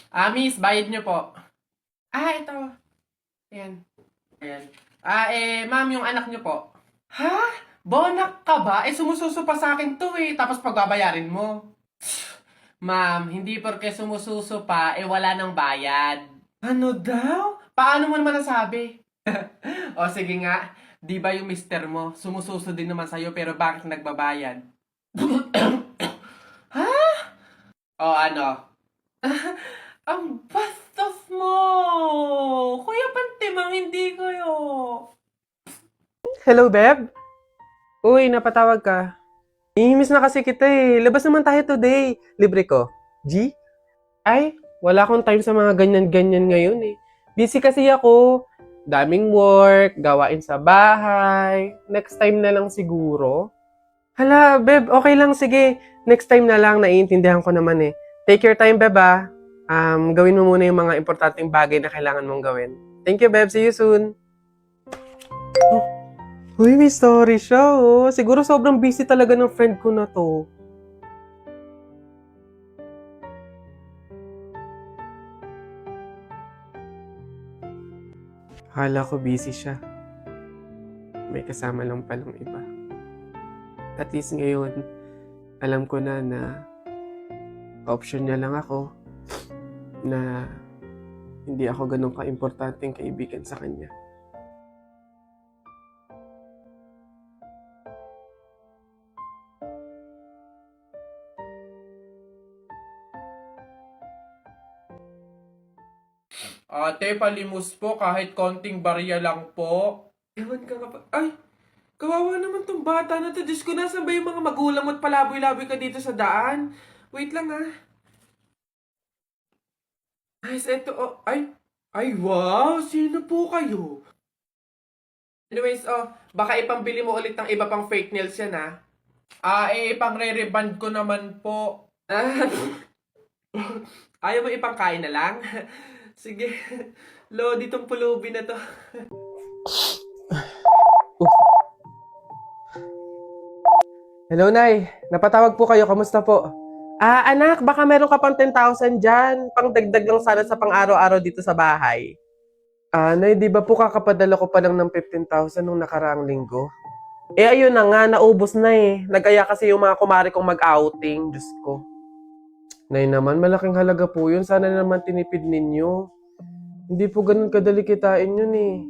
Miss, bayad niyo po. Ito. Ayan. Ayan. Ma'am, yung anak niyo po. Ha? Bonak ka ba? Sumususo pa sa akin to tapos pagbabayarin mo. Ma'am, hindi porke sumususo pa, wala nang bayad. Ano daw? Paano mo naman nasabi? O sige nga, di ba yung mister mo, sumususo din naman sa'yo pero bakit nagbabayad? Ha? O ano? Ang bastos mo! Kuya Pantimang, hindi kayo. Hello, Beb? Uy, napatawag ka. Ihimiss na kasi kita eh. Labas naman tayo today. Libre ko. G? Ay, wala akong time sa mga ganyan-ganyan ngayon eh. Busy kasi ako. Daming work, gawain sa bahay. Next time na lang siguro. Hala, Beb, okay lang. Sige, next time na lang. Naiintindihan ko naman eh. Take your time, Beb ah. Gawin mo muna yung mga importanteng bagay na kailangan mong gawin. Thank you, Beb. See you soon. Uy, may story siya, oh. Siguro sobrang busy talaga ng friend ko na to. Akala ko busy siya. May kasama lang palang iba. At least ngayon, alam ko na option niya lang ako na hindi ako ganun ka-importanteng kaibigan sa kanya. Ate, palimos po kahit konting barya lang po. Ewan ka nga pa. Ay, kawawa naman tong bata na to. Diyos ko, nasan ba yung mga magulang mo at palaboy-laboy ka dito sa daan? Wait lang Ay, eto, ay, wow, sino po kayo? Anyways, baka ipambili mo ulit ng iba pang fake nails yan ipang re-reband ko naman po. Ayaw mo ipangkain na lang? Sige, Lodi tong pulubi na to. Hello, Nay. Napatawag po kayo. Kamusta po? Anak, baka meron ka pang 10,000 dyan. Pang dagdag lang sana sa pang-araw-araw dito sa bahay. Nay, di ba po kakapadala ko pa lang ng 15,000 nung nakaraang linggo? Ayun na nga, naubos na eh. Nagaya kasi yung mga kumari kong mag-outing. Diyos ko. Nay naman, malaking halaga po yun. Sana naman tinipid ninyo. Hindi po ganun kadali kitain yun eh.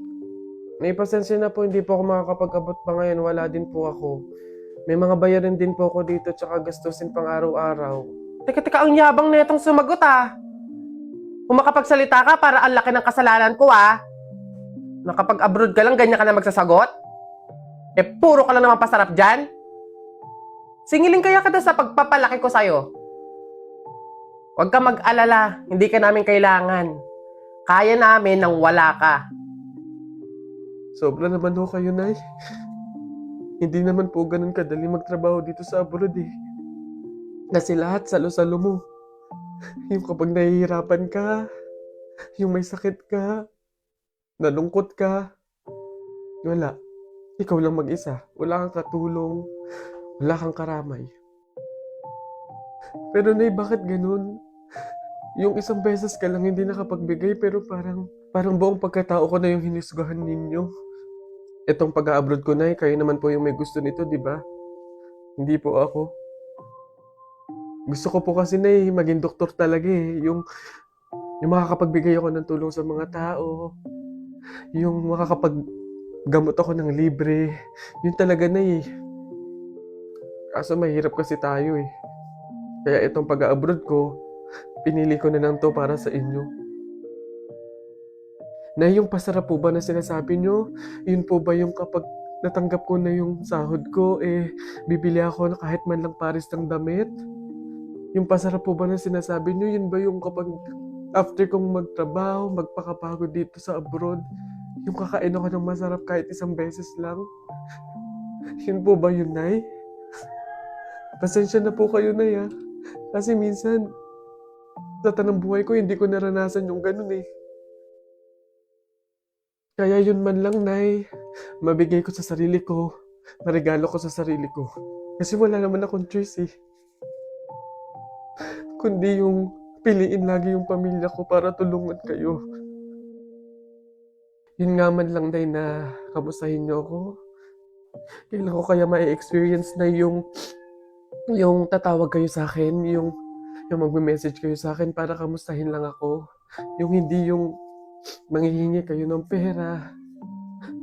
May pasensya na po, hindi po ako makakapag-abot pa ngayon. Wala din po ako. May mga bayarin din po ako dito tsaka gastusin pang araw-araw. Teka, ang yabang na itong sumagot Kung makapagsalita ka, para ang laki ng kasalanan ko Nakapag-abroad ka lang, ganyan ka na magsasagot? Puro ka lang naman pasarap dyan? Singilin kaya kita sa pagpapalaki ko sa'yo. Huwag ka mag-alala, hindi ka namin kailangan. Kaya namin nang wala ka. Sobra naman ho kayo, Nay. Hindi naman po ganun kadali magtrabaho dito sa abroad eh. Kasi lahat salo-salo mo. Yung kapag nahihirapan ka, yung may sakit ka, nalungkot ka, wala. Ikaw lang mag-isa. Wala kang katulong, wala kang karamay. Pero Nay, bakit ganun? Yung isang beses ka lang hindi nakapagbigay pero parang buong pagkatao ko na yung hinisgahan ninyo. Itong pag-a-abroad ko, Nay, kayo naman po yung may gusto nito, di ba? Hindi po ako. Gusto ko po kasi na maging doktor talaga eh. Yung makakapagbigay ako ng tulong sa mga tao. Yung makakapaggamot ako ng libre. Yun talaga na eh. Kaso mahirap kasi tayo eh. Kaya itong pag-abroad ko, pinili ko na lang to para sa inyo. Na yung pasarap po ba na sinasabi nyo? Yun po ba yung kapag natanggap ko na yung sahod ko, bibili ako na kahit man lang pares ng damit? Yung pasarap po ba na sinasabi nyo? Yun ba yung kapag after kong magtrabaho, magpakapagod dito sa abroad, yung kakain ako ng masarap kahit isang beses lang? Yun po ba yun, Nay? Pasensya na po kayo, Nay, Kasi minsan, sa tanang buhay ko, hindi ko naranasan yung ganun eh. Kaya yun man lang, Nay, mabigay ko sa sarili ko, maregalo ko sa sarili ko. Kasi wala naman akong choice eh. Kundi yung piliin lagi yung pamilya ko para tulungan kayo. Yun nga man lang, Nay, na kamustahin niyo ako. Kailan ko kaya ma-experience na yung tatawag kayo sa akin, yung magme-message kayo sa akin para kamustahin lang ako. Yung hindi yung manghihingi kayo ng pera,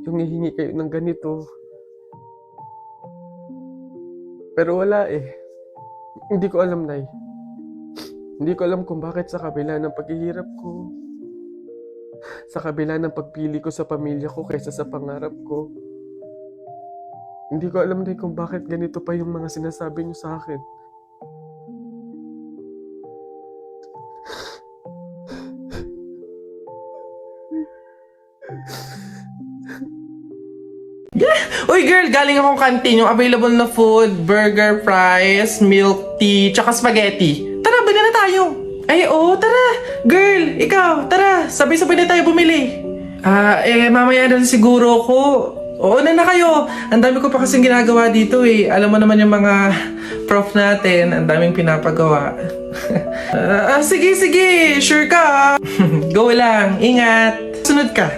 yung hihingi kayo ng ganito. Pero wala eh. Hindi ko alam, Nay. Hindi ko alam kung bakit sa kabila ng paghihirap ko, sa kabila ng pagpili ko sa pamilya ko kaysa sa pangarap ko, hindi ko alam, Nay, kung bakit ganito pa yung mga sinasabi niyo sa akin. Uy girl, galing akong canteen. Yung available na food, burger, fries, milk tea, tsaka spaghetti. Tara, bili na tayo. Ay, oo, tara. Girl, ikaw, tara. Sabay-sabay na tayo bumili. Mamaya na siguro ko. Oo na kayo. Ang dami ko pa kasing ginagawa dito eh. Alam mo naman yung mga prof natin. Ang daming pinapagawa. Sige. Sure ka. Go lang. Ingat. Sunod ka.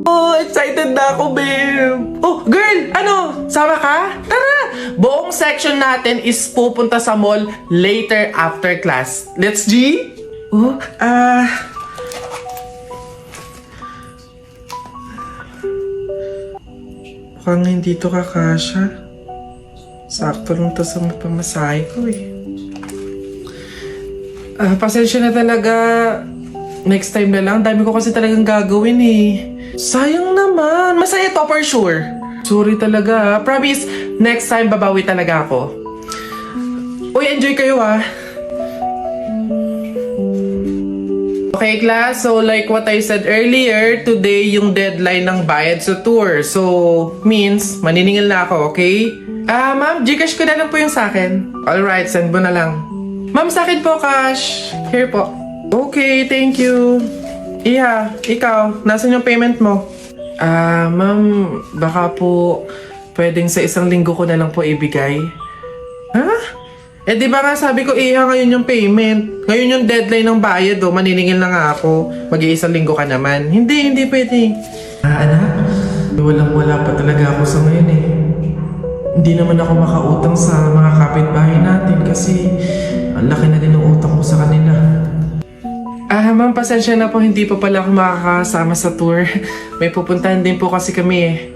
Oh, excited na ako, babe. Oh, girl, ano? Sama ka? Tara! Buong section natin is pupunta sa mall later after class. Let's G? Oh, mukhang hindi to kakasya. Sakto lang to sa pamasahe ko eh. Pasensya na talaga. Next time na lang. Dami ko kasi talagang gagawin eh. Sayang naman. Masaya to for sure. Sorry talaga. Promise, next time babawi talaga ako. Uy, enjoy kayo ah. Okay class, so like what I said earlier, today yung deadline ng bayad sa tour. So, means, maniningil na ako, okay? Ma'am, Gcash ko na lang po yung sa akin. Alright, send mo na lang. Ma'am, sa akin po, cash. Here po. Okay, thank you. Iha, ikaw, nasan yung payment mo? Ma'am, baka po pwedeng sa isang linggo ko na lang po ibigay. Ha? Eh di ba nga sabi ko, Iha, ngayon yung payment. Ngayon yung deadline ng bayad, maniningil na nga ako. Mag-iisang linggo ka naman. Hindi pwede. Anak, walang-wala pa talaga ako sa ngayon eh. Hindi naman ako makautang sa mga kapitbahay natin kasi ang laki na din ng utang ko sa kanila. Ma'am, pasensya na po, hindi pa pala ako makakasama sa tour. May pupuntahan din po kasi kami eh.